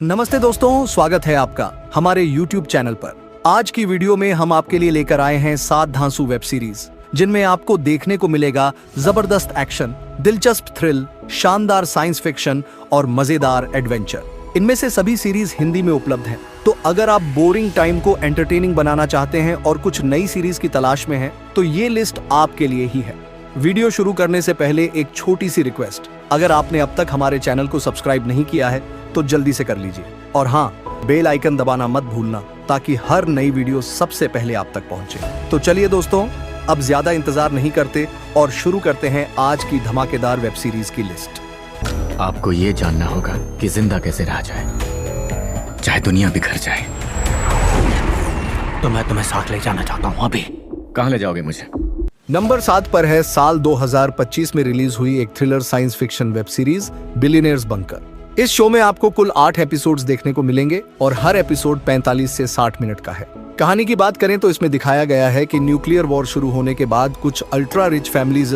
नमस्ते दोस्तों, स्वागत है आपका हमारे YouTube चैनल पर। आज की वीडियो में हम आपके लिए लेकर आए हैं 7 धांसू वेब सीरीज, जिनमें आपको देखने को मिलेगा जबरदस्त एक्शन, दिलचस्प थ्रिल, शानदार साइंस फिक्शन और मजेदार एडवेंचर। इनमें से सभी सीरीज हिंदी में उपलब्ध हैं। तो अगर आप बोरिंग टाइम को एंटरटेनिंग बनाना चाहते हैं और कुछ नई सीरीज की तलाश में हैं, तो ये लिस्ट आपके लिए ही है। वीडियो शुरू करने से पहले एक छोटी सी रिक्वेस्ट, अगर आपने अब तक हमारे चैनल को सब्सक्राइब नहीं किया है तो जल्दी से कर लीजिए, और हाँ, बेल आइकन दबाना मत भूलना ताकि हर नई वीडियो सबसे पहले आप तक पहुंचे। तो चलिए दोस्तों, अब ज्यादा इंतजार नहीं करते और शुरू करते हैं आज की धमाकेदार वेब सीरीज की लिस्ट। आपको ये जानना होगा कि जिंदा कैसे रहा जाए, चाहे दुनिया बिखर जाए। तो मैं तुम्हें साथ ले जाना चाहता हूँ। अभी कहाँ ले जाओगे मुझे? नंबर 7 पर है साल 2025 में रिलीज हुई एक thriller science fiction web series billionaires bunker. इस शो में आपको कुल 8 एपिसोड्स देखने को मिलेंगे और हर एपिसोड 45 से 60 मिनट का है। कहानी की बात करें तो इसमें दिखाया गया है कि न्यूक्लियर वॉर शुरू होने के बाद कुछ अल्ट्रा रिच फैमिलीज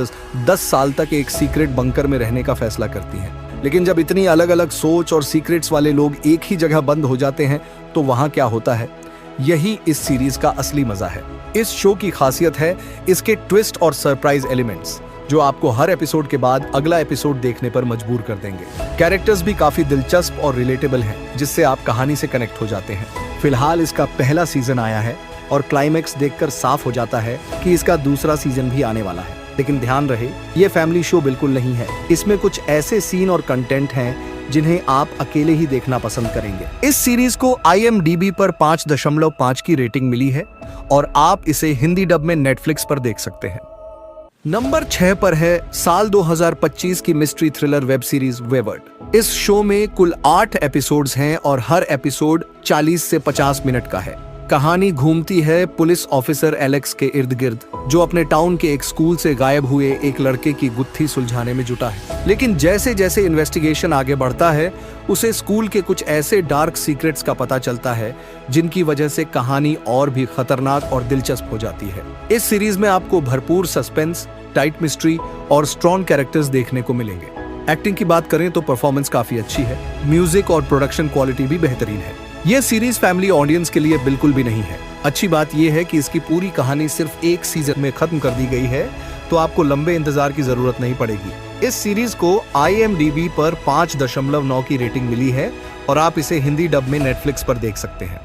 10 साल तक एक सीक्रेट बंकर में रहने का फैसला करती हैं। लेकिन जब इतनी अलग अलग सोच और सीक्रेट्स वाले लोग एक ही जगह बंद हो जाते हैं तो वहां क्या होता है, यही इस सीरीज का असली मजा है। इस शो की खासियत है इसके ट्विस्ट और सरप्राइज एलिमेंट्स, जो आपको हर एपिसोड के बाद अगला एपिसोड देखने पर मजबूर कर देंगे। कैरेक्टर्स भी काफी दिलचस्प और रिलेटेबल हैं, जिससे आप कहानी से कनेक्ट हो जाते हैं। फिलहाल इसका पहला सीजन आया है और क्लाइमैक्स देखकर साफ हो जाता है कि इसका दूसरा सीजन भी आने वाला है। लेकिन ध्यान रहे, ये फैमिली शो बिल्कुल नहीं है। इसमें कुछ ऐसे सीन और कंटेंट हैं जिन्हें आप अकेले ही देखना पसंद करेंगे। इस सीरीज को IMDb पर 5.5 की रेटिंग मिली है और आप इसे हिंदी डब में नेटफ्लिक्स पर देख सकते हैं। नंबर 6 पर है साल 2025 की mystery thriller web series wayward. इस शो में कुल 8 एपिसोड्स हैं और हर एपिसोड 40 से 50 मिनट का है। कहानी घूमती है पुलिस ऑफिसर एलेक्स के इर्द गिर्द, जो अपने टाउन के एक स्कूल से गायब हुए एक लड़के की गुत्थी सुलझाने में जुटा है। लेकिन जैसे जैसे इन्वेस्टिगेशन आगे बढ़ता है, उसे स्कूल के कुछ ऐसे डार्क सीक्रेट्स का पता चलता है जिनकी वजह से कहानी और भी खतरनाक और दिलचस्प हो जाती है। इस सीरीज में आपको भरपूर सस्पेंस, टाइट मिस्ट्री और स्ट्रॉन्ग कैरेक्टर्स देखने को मिलेंगे। एक्टिंग की बात करें तो परफॉर्मेंस काफी अच्छी है। म्यूजिक और प्रोडक्शन क्वालिटी भी बेहतरीन है। यह सीरीज फैमिली ऑडियंस के लिए बिल्कुल भी नहीं है। अच्छी बात यह है कि इसकी पूरी कहानी सिर्फ एक सीजन में खत्म कर दी गई है, तो आपको लंबे इंतजार की जरूरत नहीं पड़ेगी। इस सीरीज को IMDb पर 5.9 की रेटिंग मिली है और आप इसे हिंदी डब में नेटफ्लिक्स पर देख सकते हैं।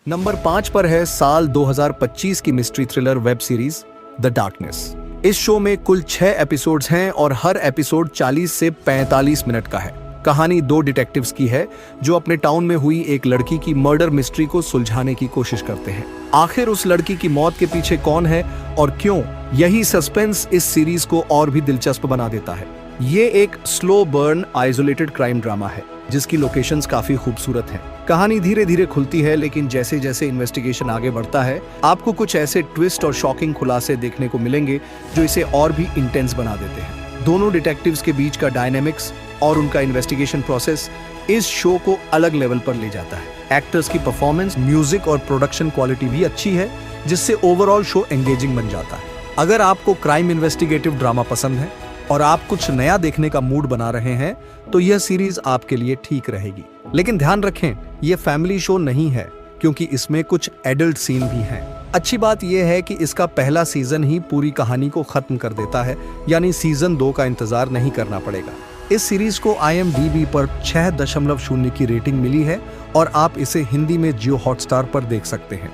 नंबर 5 पर है साल 2025 की mystery thriller web series the darkness. इस शो में कुल 6 एपिसोड्स हैं और हर एपिसोड 40 से 45 मिनट का है। कहानी 2 डिटेक्टिव्स की है जो अपने टाउन में हुई एक लड़की की मर्डर मिस्ट्री को सुलझाने की कोशिश करते हैं। आखिर उस लड़की की मौत के पीछे कौन है और क्यों, यही सस्पेंस इस सीरीज को और भी दिलचस्प बना देता है। ये एक slow burn isolated crime drama है जिसकी लोकेशंस काफी खूबसूरत हैं। कहानी धीरे धीरे खुलती है, लेकिन जैसे जैसे इन्वेस्टिगेशन आगे बढ़ता है, आपको कुछ ऐसे ट्विस्ट और शॉकिंग खुलासे देखने को मिलेंगे जो इसे और भी इंटेंस बना देते हैं। दोनों डिटेक्टिव्स के बीच का डायनेमिक्स और उनका इन्वेस्टिगेशन प्रोसेस इस शो को अलग लेवल पर ले जाता है। एक्टर्स की परफॉर्मेंस, म्यूजिक और प्रोडक्शन क्वालिटी भी अच्छी है, जिससे ओवरऑल शो एंगेजिंग बन जाता है। अगर आपको क्राइम इन्वेस्टिगेटिव ड्रामा पसंद है और आप कुछ नया देखने का मूड बना रहे हैं, तो यह सीरीज आपके लिए ठीक रहेगी। लेकिन ध्यान रखें, यह फैमिली शो नहीं है, क्योंकि इसमें कुछ एडल्ट सीन भी हैं। अच्छी बात यह है कि इसका पहला सीजन ही पूरी कहानी को खत्म कर देता है, यानी सीजन 2 का इंतजार नहीं करना पड़ेगा। इस सीरीज को IMDb पर 6.0 की रेटिंग मिली है और आप इसे हिंदी में जियो हॉटस्टार पर देख सकते हैं।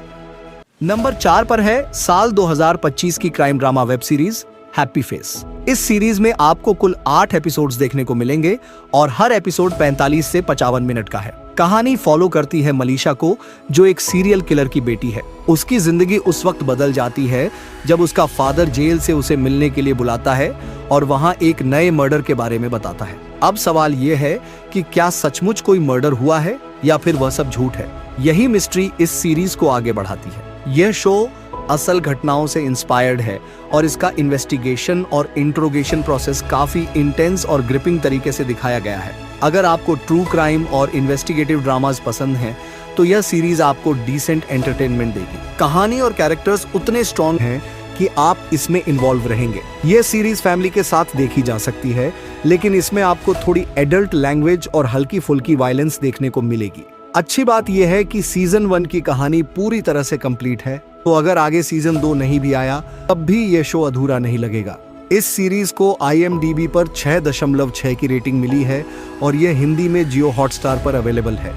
नंबर 4 पर है साल 2025 की crime drama web series happy face. इस सीरीज में आपको कुल 8 एपिसोड्स देखने को मिलेंगे और हर एपिसोड 45 से 55 मिनट का है। कहानी फॉलो करती है मलीशा को, जो एक सीरियल किलर की बेटी है। उसकी जिंदगी उस वक्त बदल जाती है जब उसका फादर जेल से उसे मिलने के लिए बुलाता है और वहां एक नए मर्डर के बारे में बताता है। अब सवाल यह है कि क्या सचमुच कोई मर्डर हुआ है या फिर वह सब झूठ है। यही मिस्ट्री इस सीरीज को आगे बढ़ाती है। यह शो असल घटनाओं से इंस्पायर्ड है और इसका इन्वेस्टिगेशन और इंट्रोगेशन प्रोसेस काफी इंटेंस और ग्रिपिंग तरीके से दिखाया गया है। अगर आपको ट्रू क्राइम और इन्वेस्टिगेटिव ड्रामास पसंद हैं, तो यह सीरीज आपको डिसेंट एंटरटेनमेंट देगी। कहानी और कैरेक्टर्स उतने स्ट्रॉन्ग हैं कि आप इसमें इन्वॉल्व रहेंगे। ये सीरीज फैमिली के साथ देखी जा सकती है, लेकिन इसमें आपको थोड़ी एडल्ट लैंग्वेज और हल्की फुल्की वायलेंस देखने को मिलेगी। अच्छी बात यह है कि सीजन 1 की कहानी पूरी तरह से कंप्लीट है, तो अगर आगे सीजन 2 नहीं भी आया तब भी ये शो अधूरा नहीं लगेगा। इस सीरीज को IMDb पर 6.6 की रेटिंग मिली है और यह हिंदी में जियो हॉटस्टार पर अवेलेबल है।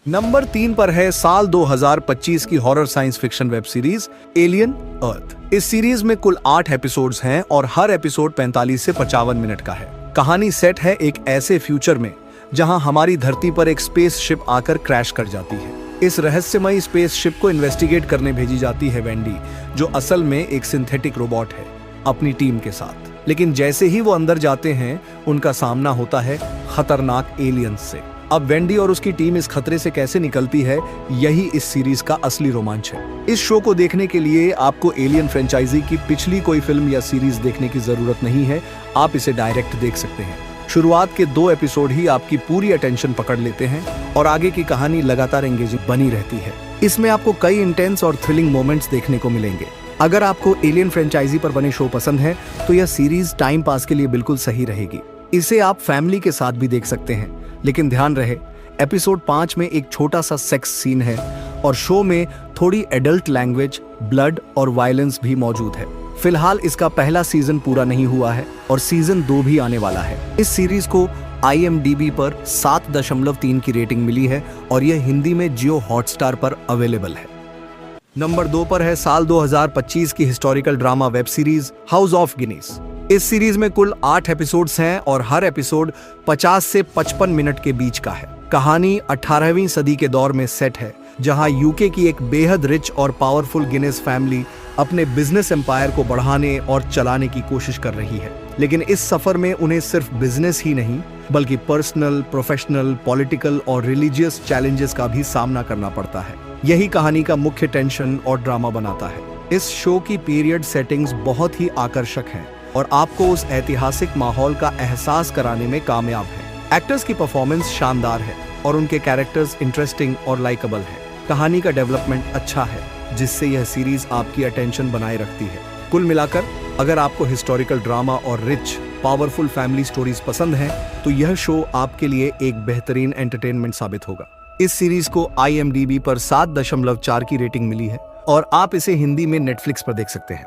नंबर 3 पर है साल 2025 की horror science fiction web series alien earth. इस सीरीज में कुल 8 एपिसोड्स हैं और हर एपिसोड 45 से 55 मिनट का है। कहानी सेट है एक ऐसे फ्यूचर में जहां हमारी धरती पर एक स्पेसशिप आकर क्रैश कर जाती है। इस रहस्यमयी स्पेसशिप को इन्वेस्टिगेट करने भेजी जाती है वेंडी, जो असल में एक सिंथेटिक रोबोट है, अपनी टीम के साथ। लेकिन जैसे ही वो अंदर जाते हैं उनका सामना होता है खतरनाक एलियंस से। अब वेंडी और उसकी टीम इस खतरे से कैसे निकलती है, यही इस सीरीज का असली रोमांच है। इस शो को देखने के लिए आपको एलियन फ्रेंचाइजी की पिछली कोई फिल्म या सीरीज देखने की जरूरत नहीं है, आप इसे डायरेक्ट देख सकते हैं। शुरुआत के 2 एपिसोड ही आपकी पूरी अटेंशन पकड़ लेते हैं और आगे की कहानी लगातार एंगेजिंग बनी रहती है। इसमें आपको कई इंटेंस और थ्रिलिंग मोमेंट्स देखने को मिलेंगे। अगर आपको एलियन फ्रेंचाइजी पर बने शो पसंद है तो यह सीरीज टाइम पास के लिए बिल्कुल सही रहेगी। इसे आप फैमिली के साथ भी देख सकते हैं, लेकिन ध्यान रहे एपिसोड 5 में एक छोटा सा सेक्स सीन है और शो में थोड़ी एडल्ट लैंग्वेज, ब्लड और वायलेंस भी मौजूद है। फिलहाल इसका पहला सीजन पूरा नहीं हुआ है और सीजन 2 भी आने वाला है। इस सीरीज को IMDb पर 7.3 की रेटिंग मिली है और यह हिंदी में जियो हॉटस्टार पर अवेलेबल है। नंबर 2 पर है साल 2025 की historical drama web series house of Guinness. इस सीरीज में कुल 8 एपिसोड्स हैं और हर एपिसोड 50 से 55 मिनट के बीच का है। कहानी 18वीं सदी के दौर में सेट है, जहां यूके की एक बेहद रिच और पावरफुल गिनेस फैमिली अपने बिजनेस एम्पायर को बढ़ाने और चलाने की कोशिश कर रही है। लेकिन इस सफर में उन्हें सिर्फ बिजनेस ही नहीं बल्कि पर्सनल, प्रोफेशनल, पॉलिटिकल और रिलीजियस चैलेंजेस का भी सामना करना पड़ता है। यही कहानी का मुख्य टेंशन और ड्रामा बनाता है। इस शो की पीरियड सेटिंग्स बहुत ही आकर्षक हैं और आपको उस ऐतिहासिक माहौल का एहसास कराने में कामयाब है। एक्टर्स की परफॉर्मेंस शानदार है और उनके कैरेक्टर्स इंटरेस्टिंग और लाइकेबल है। कहानी का डेवलपमेंट अच्छा है, जिससे यह सीरीज आपकी अटेंशन बनाए रखती है। कुल मिलाकर अगर आपको हिस्टोरिकल ड्रामा और रिच पावरफुल फैमिली स्टोरीज पसंद हैं, तो यह शो आपके लिए एक बेहतरीन एंटरटेनमेंट साबित होगा। इस सीरीज को IMDb पर 7.4 की रेटिंग मिली है और आप इसे हिंदी में नेटफ्लिक्स पर देख सकते हैं।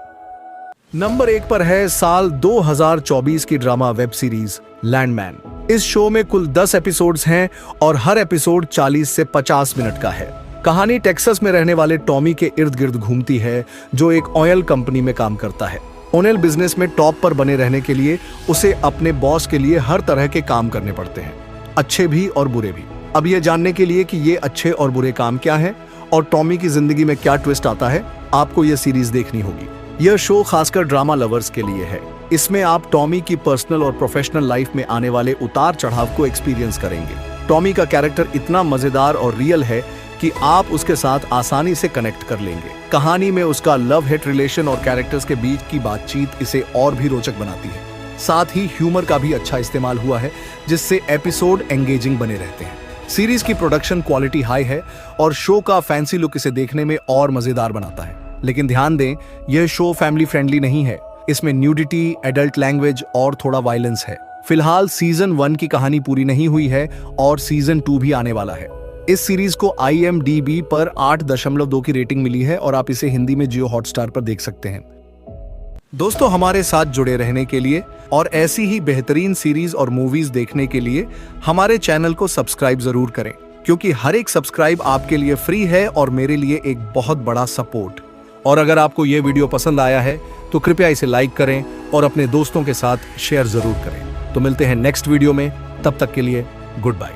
नंबर 1 पर है साल 2024 की ड्रामा वेब सीरीज लैंडमैन। इस शो में कुल 10 एपिसोड्स हैं और हर एपिसोड 40 से 50 मिनट का है। कहानी टेक्सास में रहने वाले टॉमी के इर्द गिर्द घूमती है, जो एक ऑयल कंपनी में काम करता है। ऑयल बिजनेस में टॉप पर बने रहने के लिए उसे अपने बॉस के लिए हर तरह के काम करने पड़ते हैं, अच्छे भी और बुरे भी। अब ये जानने के लिए कि ये अच्छे और बुरे काम क्या है और टॉमी की जिंदगी में क्या ट्विस्ट आता है, आपको यह सीरीज देखनी होगी। यह शो खासकर ड्रामा लवर्स के लिए है। इसमें आप टॉमी की पर्सनल और प्रोफेशनल लाइफ में आने वाले उतार चढ़ाव को एक्सपीरियंस करेंगे। टॉमी का कैरेक्टर इतना मजेदार और रियल है कि आप उसके साथ आसानी से कनेक्ट कर लेंगे। कहानी में उसका लव हेट रिलेशन और कैरेक्टर्स के बीच की बातचीत इसे और भी रोचक बनाती है। साथ ही ह्यूमर का भी अच्छा इस्तेमाल हुआ है, जिससे एपिसोड एंगेजिंग बने रहते हैं। सीरीज की प्रोडक्शन क्वालिटी हाई है और शो का फैंसी लुक इसे देखने में और मजेदार बनाता है। लेकिन ध्यान दें, यह शो फैमिली फ्रेंडली नहीं है। इसमें न्यूडिटी, एडल्ट लैंग्वेज और थोड़ा वायलेंस है। फिलहाल सीजन 1 की कहानी पूरी नहीं हुई है और सीजन 2 भी आने वाला है। इस सीरीज को IMDb पर 8.2 की रेटिंग मिली है और आप इसे हिंदी में जियो हॉटस्टार पर देख सकते हैं। दोस्तों, हमारे साथ जुड़े रहने के लिए और ऐसी ही बेहतरीन सीरीज और मूवीज देखने के लिए हमारे चैनल को सब्सक्राइब जरूर करें, क्योंकि हर एक सब्सक्राइब आपके लिए फ्री है और मेरे लिए एक बहुत बड़ा सपोर्ट। और अगर आपको यह वीडियो पसंद आया है तो कृपया इसे लाइक करें और अपने दोस्तों के साथ शेयर जरूर करें। तो मिलते हैं नेक्स्ट वीडियो में, तब तक के लिए गुड बाय।